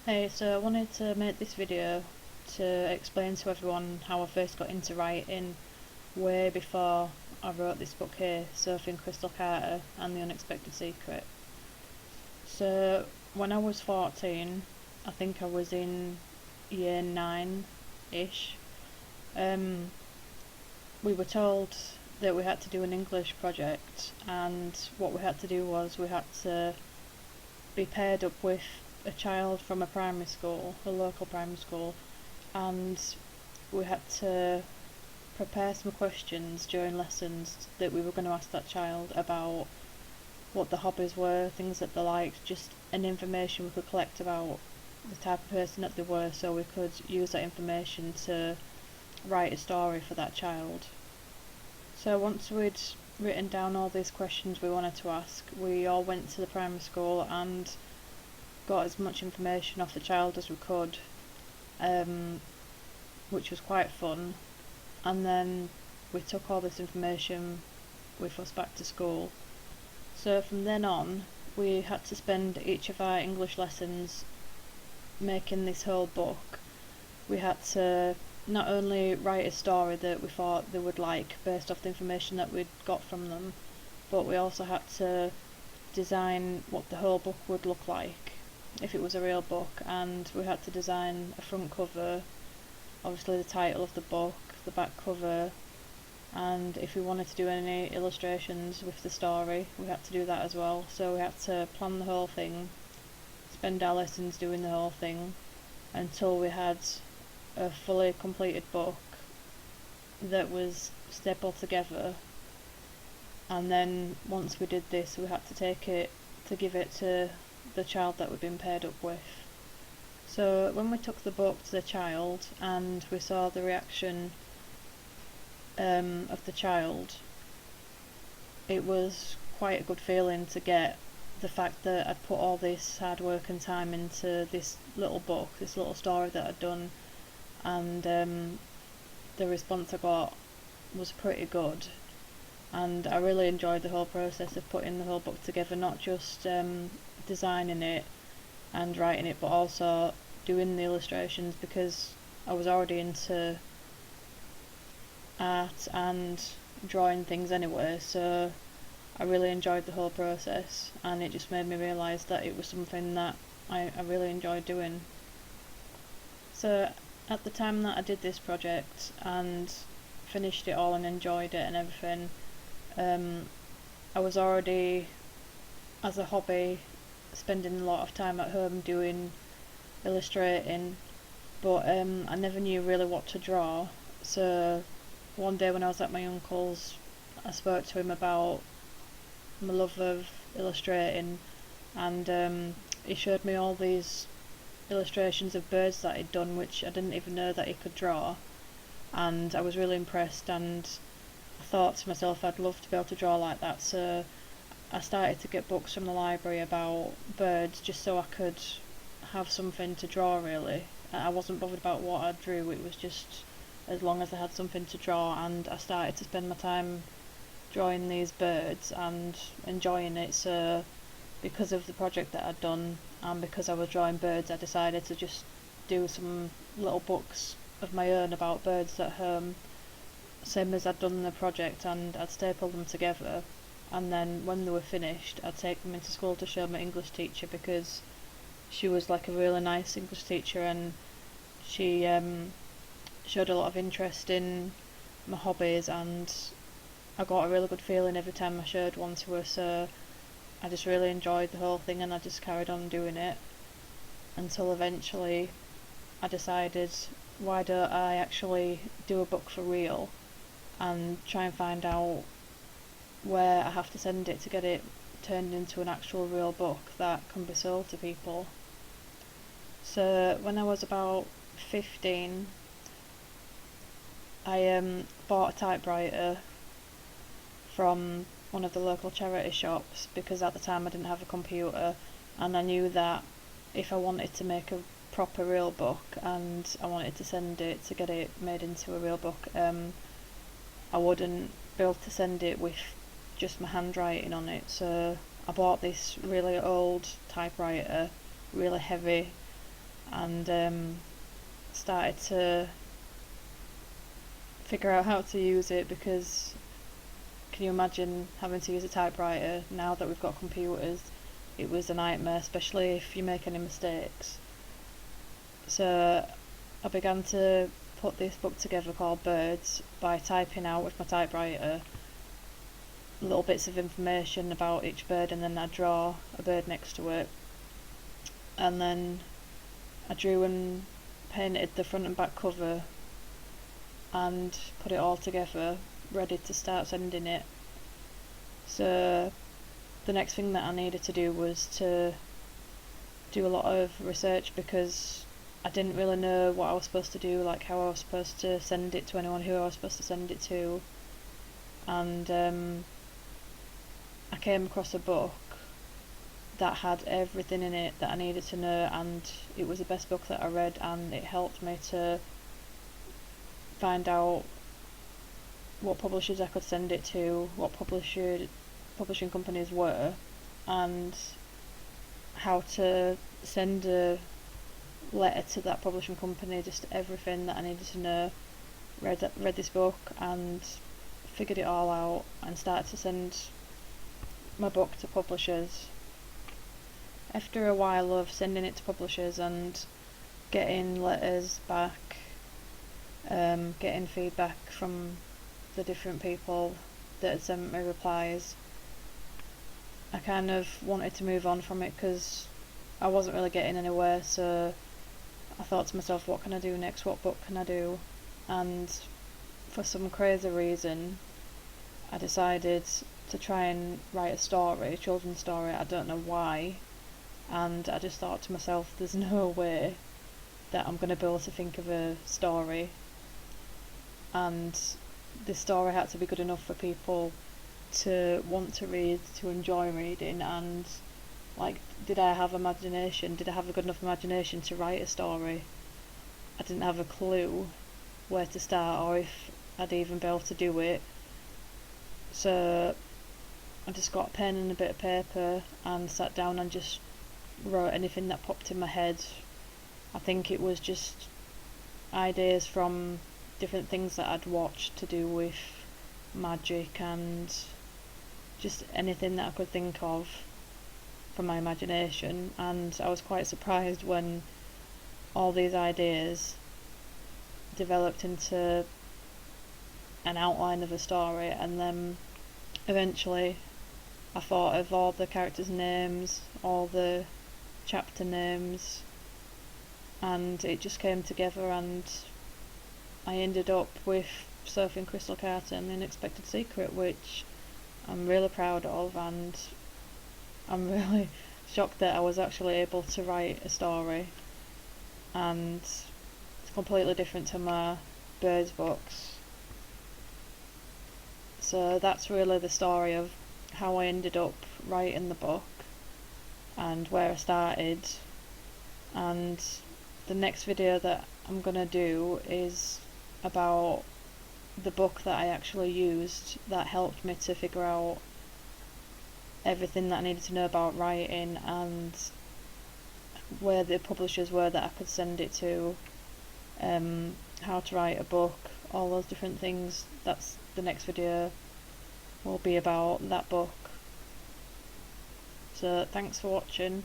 Hey, so I wanted to make this video to explain to everyone how I first got into writing way before I wrote this book here, Sophie and Crystal Carter and the Unexpected Secret. So when I was 14, I think I was in year 9-ish, um, we were told that we had to do an English project, and what we had to do was we had to be paired up with a child from a primary school, a local primary school, and we had to prepare some questions during lessons that we were going to ask that child about what the hobbies were, things that they liked, just any information we could collect about the type of person that they were, so we could use that information to write a story for that child. So once we'd written down all these questions we wanted to ask, we all went to the primary school and got as much information off the child as we could, which was quite fun. And then we took all this information with us back to school. So from then on, we had to spend each of our English lessons making this whole book. We had to not only write a story that we thought they would like based off the information that we'd got from them, but we also had to design what the whole book would look like if it was a real book, and we had to design a front cover, obviously the title of the book, the back cover, and if we wanted to do any illustrations with the story, we had to do that as well. So we had to plan the whole thing, spend our lessons doing the whole thing, until we had a fully completed book that was stapled together. And then once we did this, we had to take it to give it to the child that we'd been paired up with. So when we took the book to the child and we saw the reaction of the child, it was quite a good feeling to get the fact that I'd put all this hard work and time into this little book, this little story that I'd done, and the response I got was pretty good. And I really enjoyed the whole process of putting the whole book together, not just designing it and writing it, but also doing the illustrations, because I was already into art and drawing things anyway, so I really enjoyed the whole process, and it just made me realise that it was something that I really enjoyed doing. So at the time that I did this project and finished it all and enjoyed it and everything, I was already, as a hobby, spending a lot of time at home doing illustrating, but I never knew really what to draw. So one day when I was at my uncle's, I spoke to him about my love of illustrating, and he showed me all these illustrations of birds that he'd done, which I didn't even know that he could draw, and I was really impressed, and I thought to myself I'd love to be able to draw like that. So I started to get books from the library about birds, just so I could have something to draw really. I wasn't bothered about what I drew, it was just as long as I had something to draw, and I started to spend my time drawing these birds and enjoying it. So because of the project that I'd done and because I was drawing birds, I decided to just do some little books of my own about birds at home, same as I'd done in the project, and I'd staple them together, and then when they were finished I'd take them into school to show my English teacher, because she was like a really nice English teacher, and she showed a lot of interest in my hobbies, and I got a really good feeling every time I showed one to her. So I just really enjoyed the whole thing, and I just carried on doing it until eventually I decided, why don't I actually do a book for real and try and find out where I have to send it to get it turned into an actual real book that can be sold to people. So when I was about 15, I bought a typewriter from one of the local charity shops, because at the time I didn't have a computer, and I knew that if I wanted to make a proper real book and I wanted to send it to get it made into a real book, I wouldn't be able to send it with just my handwriting on it. So I bought this really old typewriter, really heavy, and started to figure out how to use it, because can you imagine having to use a typewriter now that we've got computers? It was a nightmare, especially if you make any mistakes. So I began to put this book together called Birds by typing out with my typewriter little bits of information about each bird, and then I draw a bird next to it, and then I drew and painted the front and back cover and put it all together, ready to start sending it. So the next thing that I needed to do was to do a lot of research, because I didn't really know what I was supposed to do, like how I was supposed to send it to anyone, who I was supposed to send it to. And I came across a book that had everything in it that I needed to know, and it was the best book that I read, and it helped me to find out what publishers I could send it to, what publishing companies were, and how to send a letter to that publishing company, just everything that I needed to know. Read this book and figured it all out, and started to send my book to publishers. After a while of sending it to publishers and getting letters back, getting feedback from the different people that had sent me replies, I kind of wanted to move on from it, because I wasn't really getting anywhere. So I thought to myself, what can I do next? What book can I do? And for some crazy reason, I decided to try and write a story, a children's story. I don't know why. And I just thought to myself, there's no way that I'm going to be able to think of a story, and this story had to be good enough for people to want to read, to enjoy reading. And like, did I have imagination? Did I have a good enough imagination to write a story? I didn't have a clue where to start, or if I'd even be able to do it. So I just got a pen and a bit of paper and sat down and just wrote anything that popped in my head. I think it was just ideas from different things that I'd watched to do with magic, and just anything that I could think of from my imagination. And I was quite surprised when all these ideas developed into an outline of a story, and then eventually I thought of all the characters' names, all the chapter names, and it just came together, and I ended up with Sophie and Crystal Carter and The Unexpected Secret, which I'm really proud of, and I'm really shocked that I was actually able to write a story, and it's completely different to my Birds books. So that's really the story of how I ended up writing the book and where I started. And the next video that I'm gonna do is about the book that I actually used that helped me to figure out everything that I needed to know about writing, and where the publishers were that I could send it to, how to write a book, all those different things. That's the next video will be about that book. So thanks for watching.